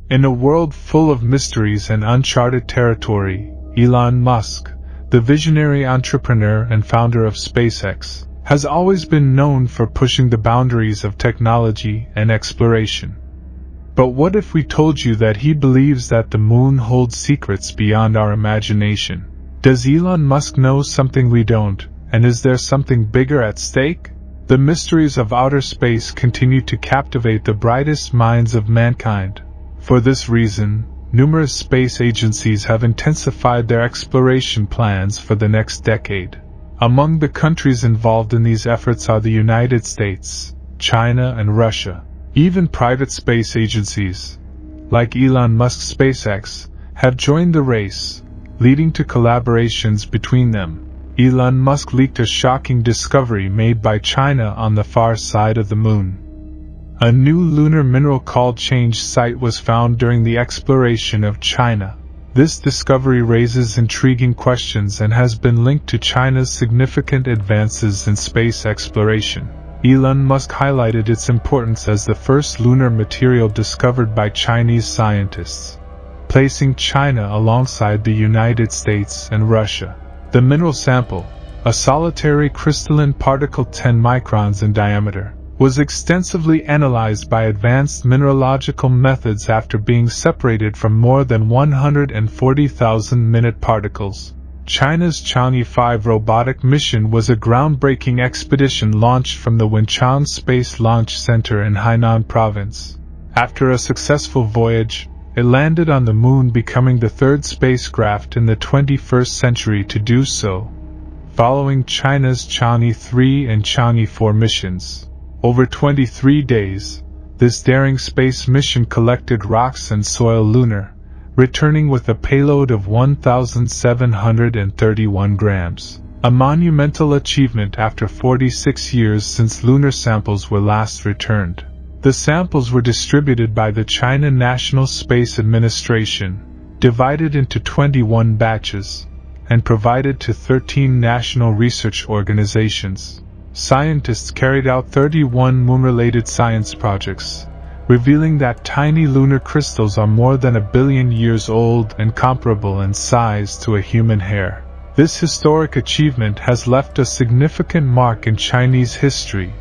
In a world full of mysteries and uncharted territory, Elon Musk, the visionary entrepreneur and founder of SpaceX, has always been known for pushing the boundaries of technology and exploration. But what if we told you that he believes that the moon holds secrets beyond our imagination? Does Elon Musk know something we don't, and is there something bigger at stake? The mysteries of outer space continue to captivate the brightest minds of mankind. For this reason, numerous space agencies have intensified their exploration plans for the next decade. Among the countries involved in these efforts are the United States, China, and Russia. Even private space agencies, like Elon Musk's SpaceX, have joined the race, leading to collaborations between them. Elon Musk leaked a shocking discovery made by China on the far side of the moon. A new lunar mineral called Changesite was found during the exploration of China. This discovery raises intriguing questions and has been linked to China's significant advances in space exploration. Elon Musk highlighted its importance as the first lunar material discovered by Chinese scientists, placing China alongside the United States and Russia. The mineral sample, a solitary crystalline particle 10 microns in diameter, was extensively analyzed by advanced mineralogical methods after being separated from more than 140,000 minute particles. China's Chang'e 5 robotic mission was a groundbreaking expedition launched from the Wenchang Space Launch Center in Hainan Province. After a successful voyage, it landed on the moon, becoming the third spacecraft in the 21st century to do so, following China's Chang'e 3 and Chang'e 4 missions. Over 23 days, this daring space mission collected rocks and soil lunar, returning with a payload of 1,731 grams, a monumental achievement after 46 years since lunar samples were last returned. The samples were distributed by the China National Space Administration, divided into 21 batches, and provided to 13 national research organizations. Scientists carried out 31 moon-related science projects, revealing that tiny lunar crystals are more than 1 billion years old and comparable in size to a human hair. This historic achievement has left a significant mark in Chinese history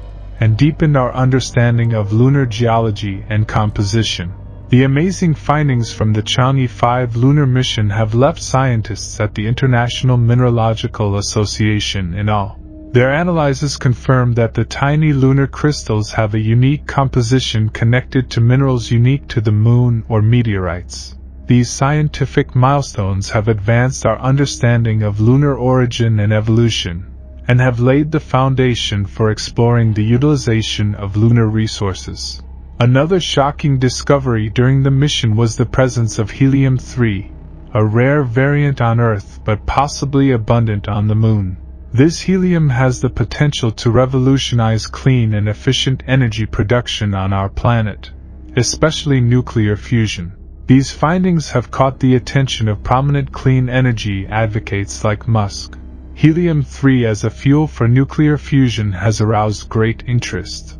and deepened our understanding of lunar geology and composition. The amazing findings from the Chang'e 5 lunar mission have left scientists at the International Mineralogical Association in awe. Their analyses confirm that the tiny lunar crystals have a unique composition connected to minerals unique to the moon or meteorites. These scientific milestones have advanced our understanding of lunar origin and evolution, and have laid the foundation for exploring the utilization of lunar resources. Another shocking discovery during the mission was the presence of helium-3, a rare variant on Earth but possibly abundant on the moon. This helium has the potential to revolutionize clean and efficient energy production on our planet, especially nuclear fusion. These findings have caught the attention of prominent clean energy advocates like Musk. Helium-3 as a fuel for nuclear fusion has aroused great interest.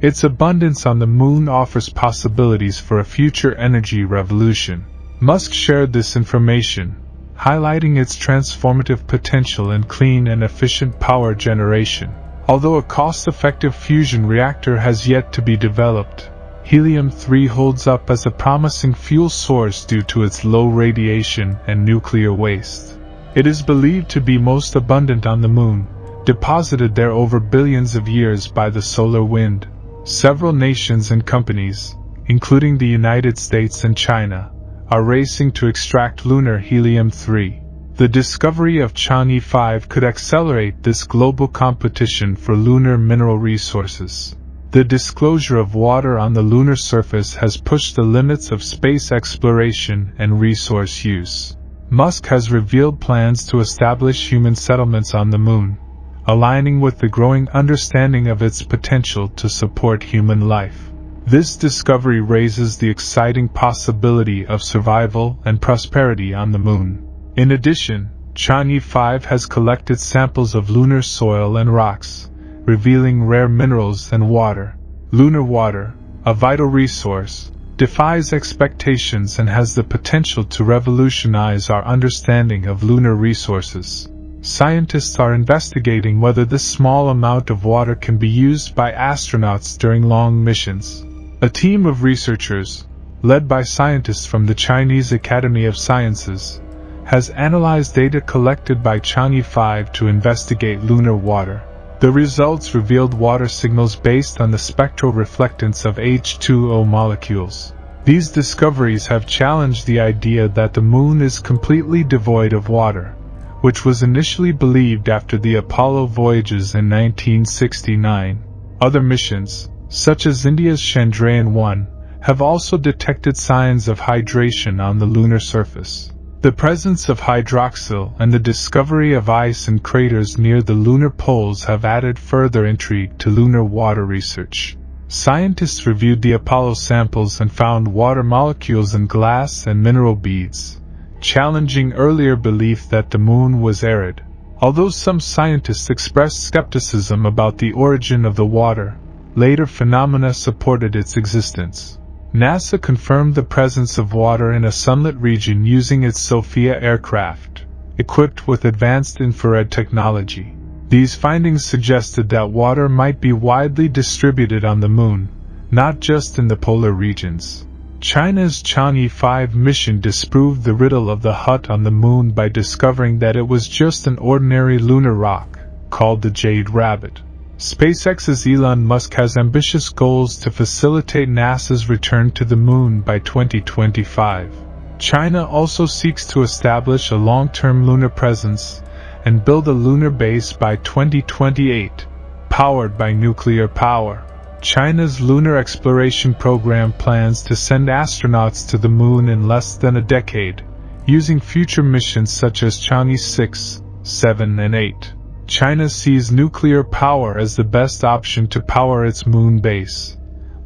Its abundance on the moon offers possibilities for a future energy revolution. Musk shared this information, highlighting its transformative potential in clean and efficient power generation. Although a cost-effective fusion reactor has yet to be developed, helium-3 holds up as a promising fuel source due to its low radiation and nuclear waste. It is believed to be most abundant on the moon, deposited there over billions of years by the solar wind. Several nations and companies, including the United States and China, are racing to extract lunar helium-3. The discovery of Chang'e 5 could accelerate this global competition for lunar mineral resources. The disclosure of water on the lunar surface has pushed the limits of space exploration and resource use. Musk has revealed plans to establish human settlements on the moon, aligning with the growing understanding of its potential to support human life. This discovery raises the exciting possibility of survival and prosperity on the moon. In addition, Chang'e 5 has collected samples of lunar soil and rocks, revealing rare minerals and water. Lunar water, a vital resource, defies expectations and has the potential to revolutionize our understanding of lunar resources. Scientists are investigating whether this small amount of water can be used by astronauts during long missions. A team of researchers, led by scientists from the Chinese Academy of Sciences, has analyzed data collected by Changi 5 to investigate lunar water. The results revealed water signals based on the spectral reflectance of H2O molecules. These discoveries have challenged the idea that the Moon is completely devoid of water, which was initially believed after the Apollo voyages in 1969. Other missions, such as India's Chandrayaan-1, have also detected signs of hydration on the lunar surface. The presence of hydroxyl and the discovery of ice in craters near the lunar poles have added further intrigue to lunar water research. Scientists reviewed the Apollo samples and found water molecules in glass and mineral beads, challenging earlier belief that the Moon was arid. Although some scientists expressed skepticism about the origin of the water, later phenomena supported its existence. NASA confirmed the presence of water in a sunlit region using its SOFIA aircraft, equipped with advanced infrared technology. These findings suggested that water might be widely distributed on the Moon, not just in the polar regions. China's Changi 5 mission disproved the riddle of the hut on the Moon by discovering that it was just an ordinary lunar rock, called the Jade Rabbit. SpaceX's Elon Musk has ambitious goals to facilitate NASA's return to the Moon by 2025. China also seeks to establish a long-term lunar presence and build a lunar base by 2028, powered by nuclear power. China's lunar exploration program plans to send astronauts to the Moon in less than a decade, using future missions such as Chang'e 6, 7, and 8. China sees nuclear power as the best option to power its moon base,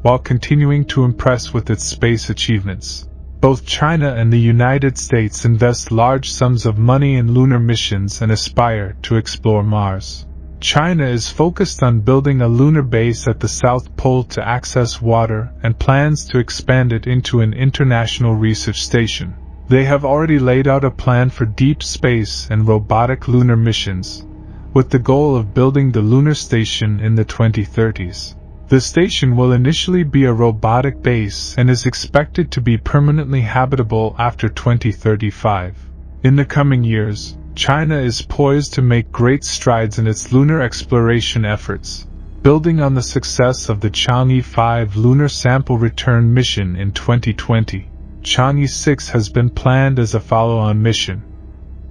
while continuing to impress with its space achievements. Both China and the United States invest large sums of money in lunar missions and aspire to explore Mars. China is focused on building a lunar base at the South Pole to access water and plans to expand it into an international research station. They have already laid out a plan for deep space and robotic lunar missions, with the goal of building the lunar station in the 2030s. The station will initially be a robotic base and is expected to be permanently habitable after 2035. In the coming years, China is poised to make great strides in its lunar exploration efforts, building on the success of the Chang'e 5 lunar sample return mission in 2020. Chang'e 6 has been planned as a follow-on mission,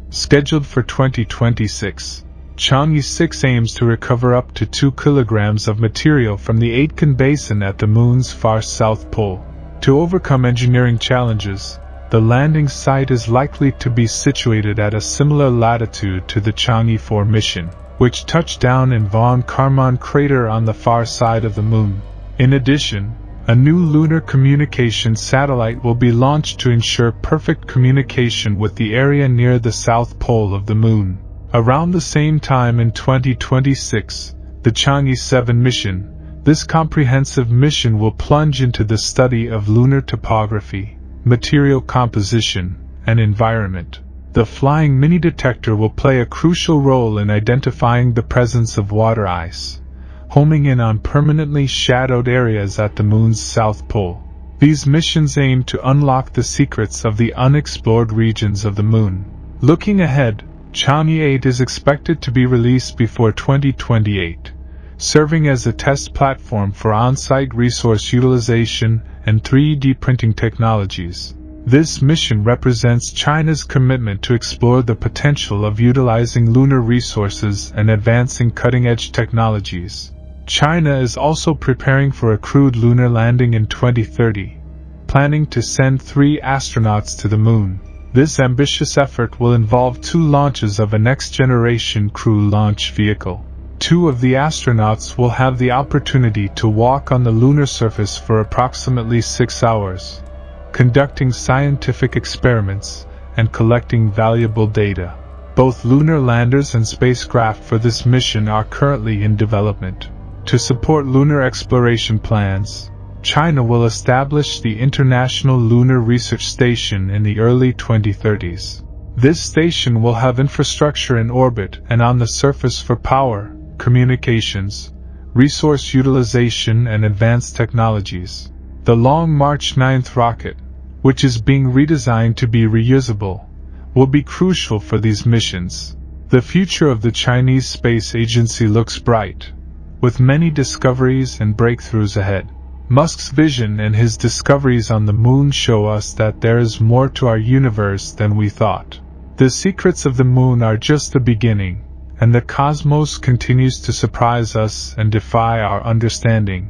scheduled for 2026. Chang'e 6 aims to recover up to 2 kilograms of material from the Aitken Basin at the Moon's far south pole. To overcome engineering challenges, the landing site is likely to be situated at a similar latitude to the Chang'e 4 mission, which touched down in Von Karman crater on the far side of the Moon. In addition, a new lunar communication satellite will be launched to ensure perfect communication with the area near the south pole of the Moon. Around the same time in 2026, the Chang'e 7 mission, this comprehensive mission will plunge into the study of lunar topography, material composition, and environment. The flying mini detector will play a crucial role in identifying the presence of water ice, homing in on permanently shadowed areas at the Moon's south pole. These missions aim to unlock the secrets of the unexplored regions of the Moon. Looking ahead, Chang'e 8 is expected to be released before 2028, serving as a test platform for on-site resource utilization and 3D printing technologies. This mission represents China's commitment to explore the potential of utilizing lunar resources and advancing cutting-edge technologies. China is also preparing for a crewed lunar landing in 2030, planning to send 3 astronauts to the Moon. This ambitious effort will involve 2 launches of a next-generation crew launch vehicle. 2 of the astronauts will have the opportunity to walk on the lunar surface for approximately 6 hours, conducting scientific experiments and collecting valuable data. Both lunar landers and spacecraft for this mission are currently in development. To support lunar exploration plans, China will establish the International Lunar Research Station in the early 2030s. This station will have infrastructure in orbit and on the surface for power, communications, resource utilization and advanced technologies. The Long March 9 rocket, which is being redesigned to be reusable, will be crucial for these missions. The future of the Chinese Space Agency looks bright, with many discoveries and breakthroughs ahead. Musk's vision and his discoveries on the moon show us that there is more to our universe than we thought. The secrets of the moon are just the beginning, and the cosmos continues to surprise us and defy our understanding.